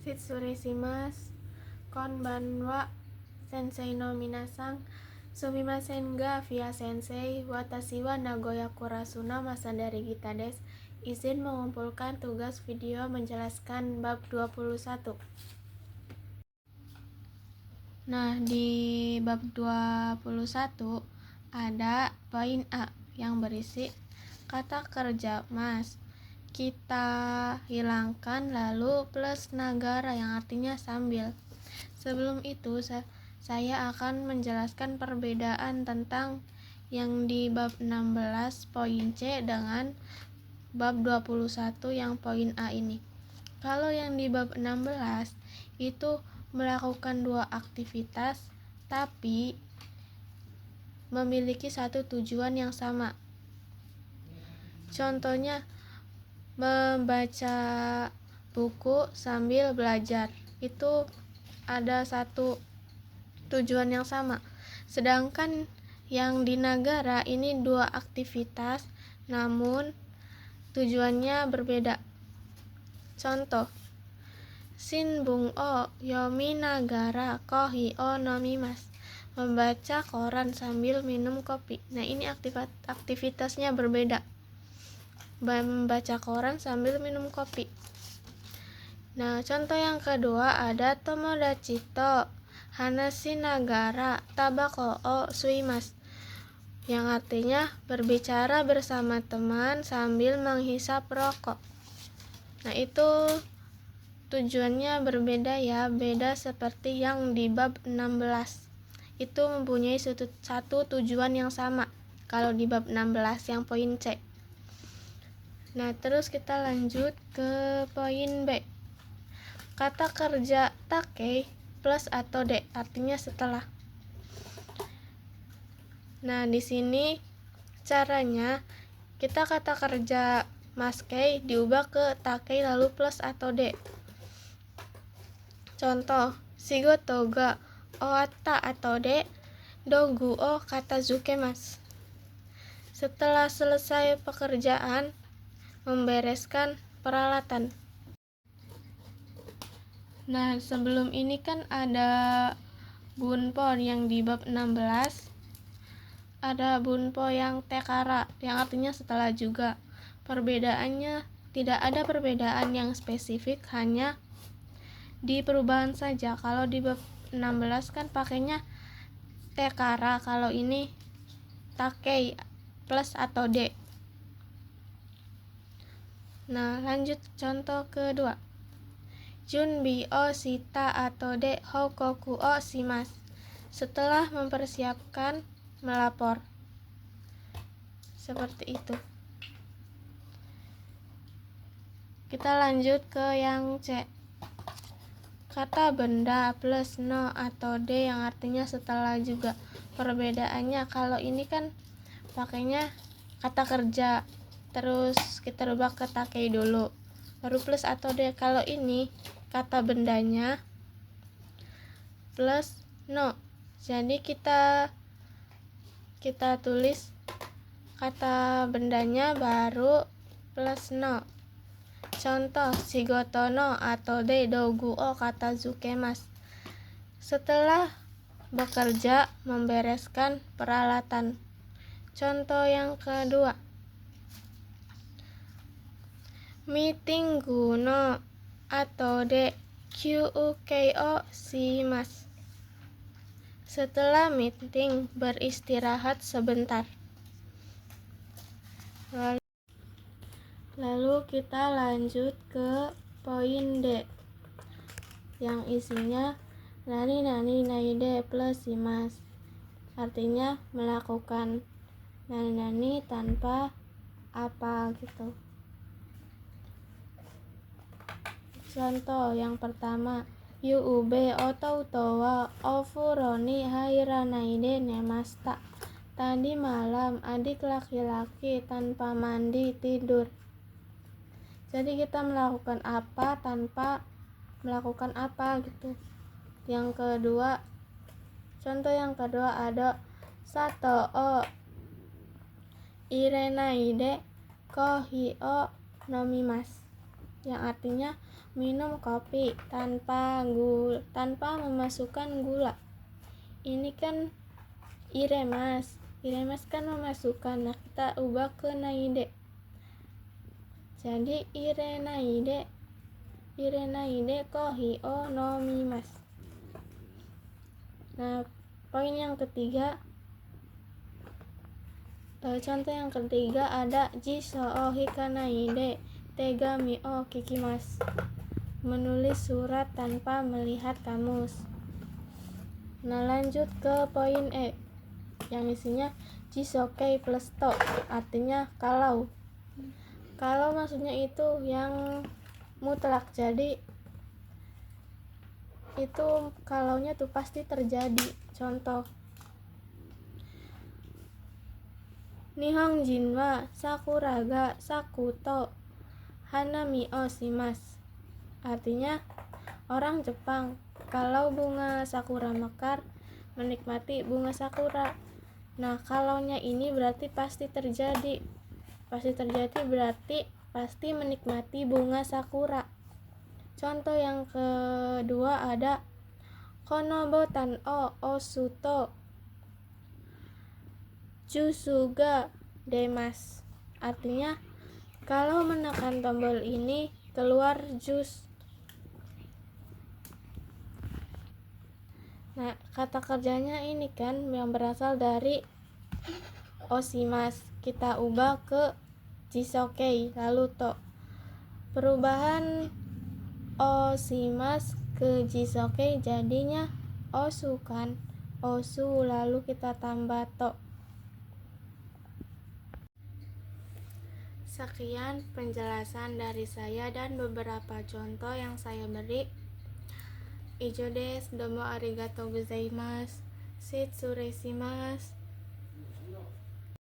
Shitsureshimasu, konbanwa, sensei no minasang, sumimasen ga via sensei, watashi wa Nagoya Kurasuna Masadari Gita desu. Izin mengumpulkan tugas video menjelaskan bab 21. Nah, di bab 21 ada poin A yang berisi kata kerja mas. Kita hilangkan lalu plus nagara yang artinya sambil. Sebelum itu saya akan menjelaskan perbedaan tentang yang di bab 16 poin C dengan bab 21 yang poin A ini. Kalau yang di bab 16 itu melakukan dua aktivitas tapi memiliki satu tujuan yang sama. Contohnya membaca buku sambil belajar, itu ada satu tujuan yang sama. Sedangkan yang di nagara ini dua aktivitas namun tujuannya berbeda. Contoh, Shinbun o yomi nagara kohi o nomimasu, membaca koran sambil minum kopi. Nah, ini aktivitasnya berbeda. Membaca koran sambil minum kopi. Nah, contoh yang kedua ada tomodachi to hanashi nagara tabako o suimasu, yang artinya berbicara bersama teman sambil menghisap rokok. Nah, itu tujuannya berbeda ya, beda seperti yang di bab 16. Itu mempunyai satu tujuan yang sama kalau di bab 16 yang poin C. Nah, terus kita lanjut ke poin B. Kata kerja take plus atau de artinya setelah. Nah, di sini caranya kita kata kerja maskei diubah ke take lalu plus atau de. Contoh, shigoto ga owatta atau de dogu o katazukemas. Setelah selesai pekerjaan, membereskan peralatan. Nah, sebelum ini kan ada bunpo yang di bab 16. Ada bunpo yang tekara yang artinya setelah juga. Perbedaannya tidak ada perbedaan yang spesifik, hanya di perubahan saja. Kalau di bab 16 kan pakainya tekara, kalau ini takei plus atau de. Nah, lanjut contoh kedua. Junbi o shita atau de hokoku o shimasu, setelah mempersiapkan melapor. Seperti itu. Kita lanjut ke yang C. Kata benda plus no atau de yang artinya setelah juga. Perbedaannya kalau ini kan pakainya kata kerja, terus kita rubah ke takei dulu, baru plus atau de. Kalau ini kata bendanya plus no, jadi kita tulis kata bendanya baru plus no. Contoh, shigoto no atau de dogu o katazukemas, setelah bekerja membereskan peralatan. Contoh yang kedua, meetingu no atau de kyuukei o shimasu, setelah meeting beristirahat sebentar. Lalu kita lanjut ke poin D yang isinya nani naide plus shimasu, artinya melakukan nani tanpa apa gitu. Contoh yang pertama, yuube otouto wa ofuro ni hairanaide nemashita, tadi malam adik laki-laki tanpa mandi tidur. Jadi kita melakukan apa tanpa melakukan apa gitu. Yang kedua, contoh yang kedua ada sato o irenaide kohi o nomimasu, yang artinya minum kopi tanpa memasukkan gula. Ini kan iremas. Iremas kan memasukkan. Nah, kita ubah ke naide. Jadi irenaide kohi o nomimasu. Nah, poin yang ketiga, contoh yang ketiga ada jiso o hikanaide tegami o kikimasu. Menulis surat tanpa melihat kamus. Nah, lanjut ke poin E yang isinya jisokei plus to, artinya kalau. Kalau maksudnya itu yang mutlak, jadi itu kalaunya tuh pasti terjadi. Contoh, Nihonjin wa sakura ga sakuto hanami o shimasu. Artinya orang Jepang kalau bunga sakura mekar menikmati bunga sakura. Nah, kalaunya ini berarti pasti terjadi. Pasti terjadi berarti pasti menikmati bunga sakura. Contoh yang kedua ada kono botan o osuto jusu ga demasu. Artinya kalau menekan tombol ini keluar jus. Nah, kata kerjanya ini kan yang berasal dari oshimasu, kita ubah ke jisokei lalu to. Perubahan oshimasu ke jisokei jadinya osu kan, osu lalu kita tambah to. Sekian penjelasan dari saya dan beberapa contoh yang saya beri. Ijo desu, domo arigatou gozaimasu. Shitsurei shimasu.